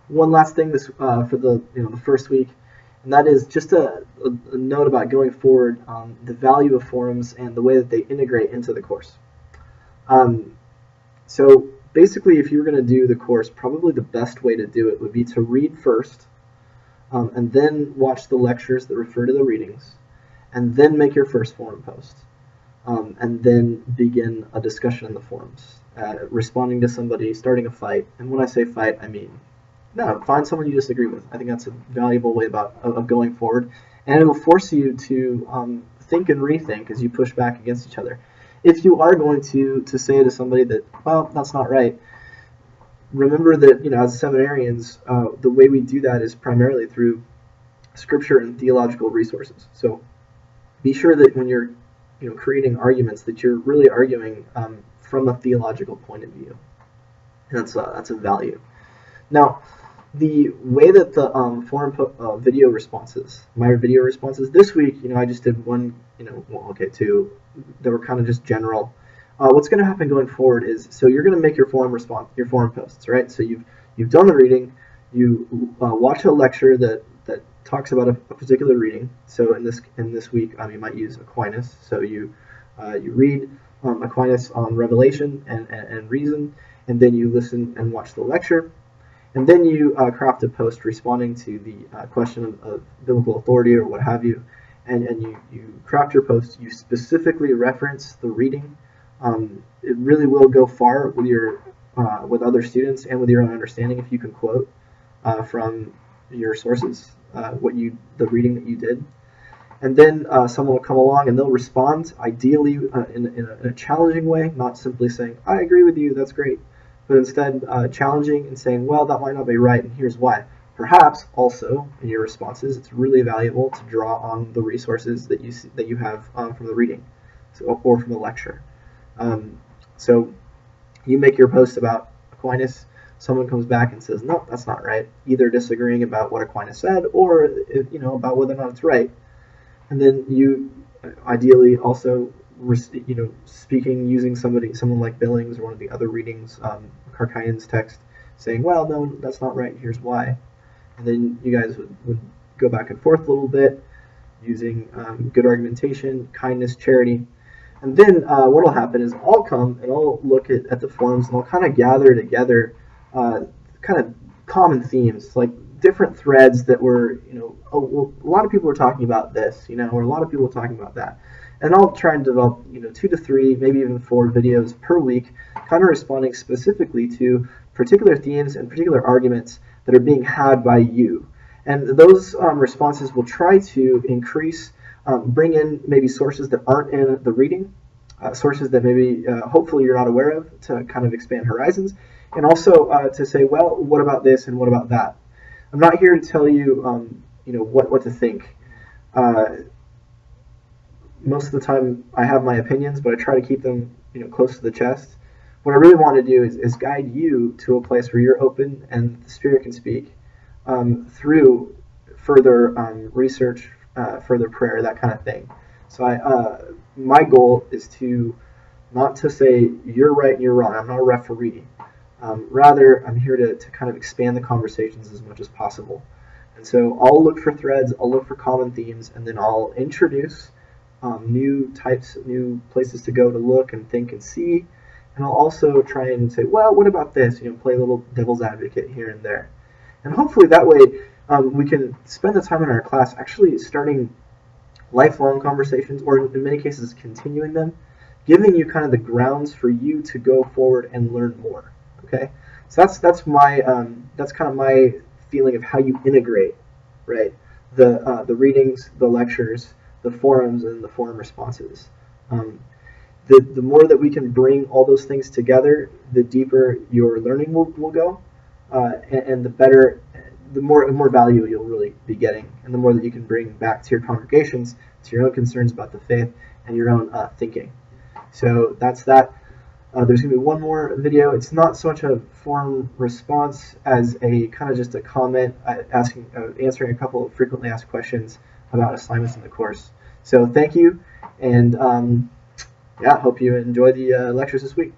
one last thing this for the first week, and that is just a note about going forward, the value of forums and the way that they integrate into the course. Um, so basically, if you were going to do the course, probably the best way to do it would be to read first, and then watch the lectures that refer to the readings, and then make your first forum post, and then begin a discussion in the forums, responding to somebody, starting a fight. And when I say fight, I mean no, find someone you disagree with. I think that's a valuable way of going forward, and it will force you to think and rethink as you push back against each other. If you are going to say to somebody that, well, that's not right, remember that as seminarians, the way we do that is primarily through scripture and theological resources. So be sure that when you're creating arguments, that you're really arguing from a theological point of view, and that's a value. Now, the way that the forum video responses, my video responses this week, I just did one, two that were kind of just general. What's going to happen going forward is, so you're going to make your forum posts, right? So you've done the reading, you watch a lecture that talks about a particular reading. So in this week, you might use Aquinas. So you read Aquinas on Revelation and Reason, and then you listen and watch the lecture. And then you craft a post responding to the question of biblical authority or what have you, and you craft your post. You specifically reference the reading. It really will go far with your with other students and with your own understanding if you can quote from your sources the reading that you did. And then someone will come along and they'll respond, ideally in a challenging way, not simply saying, I agree with you, that's great, but instead challenging and saying, well, that might not be right, and here's why. Perhaps also in your responses, it's really valuable to draw on the resources that you have from the reading, or from the lecture. So you make your post about Aquinas, someone comes back and says, no, that's not right, either disagreeing about what Aquinas said or about whether or not it's right. And then you ideally also speaking using someone like Billings or one of the other readings, Karkayan's text, saying, well, no, that's not right, here's why. And then you guys would go back and forth a little bit using good argumentation, kindness, charity. And then what will happen is I'll come and I'll look at the forums and I'll kind of gather together kind of common themes, like different threads that were, a lot of people were talking about this, or a lot of people were talking about that. And I'll try and develop, 2 to 3, maybe even 4 videos per week, kind of responding specifically to particular themes and particular arguments that are being had by you. And those responses will try to increase, bring in maybe sources that aren't in the reading, sources that maybe hopefully you're not aware of, to kind of expand horizons, and also to say, well, what about this and what about that? I'm not here to tell you, what to think. Most of the time I have my opinions, but I try to keep them, close to the chest. What I really want to do is guide you to a place where you're open and the Spirit can speak through further research, further prayer, that kind of thing. So my goal is not to say you're right and you're wrong. I'm not a referee. Rather, I'm here to kind of expand the conversations as much as possible. And so I'll look for threads, I'll look for common themes, and then I'll introduce new places to go to look and think and see. And I'll also try and say, well, what about this? Play a little devil's advocate here and there. And hopefully that way we can spend the time in our class actually starting lifelong conversations, or in many cases continuing them, giving you kind of the grounds for you to go forward and learn more. Okay, so that's my that's kind of my feeling of how you integrate, right? The readings, the lectures, the forums, and the forum responses. The more that we can bring all those things together, the deeper your learning will go, and the more value you'll really be getting, and the more that you can bring back to your congregations, to your own concerns about the faith and your own thinking. So that's that. There's going to be one more video. It's not so much a forum response as a kind of just a comment answering a couple of frequently asked questions about assignments in the course. So thank you, and hope you enjoy the lectures this week.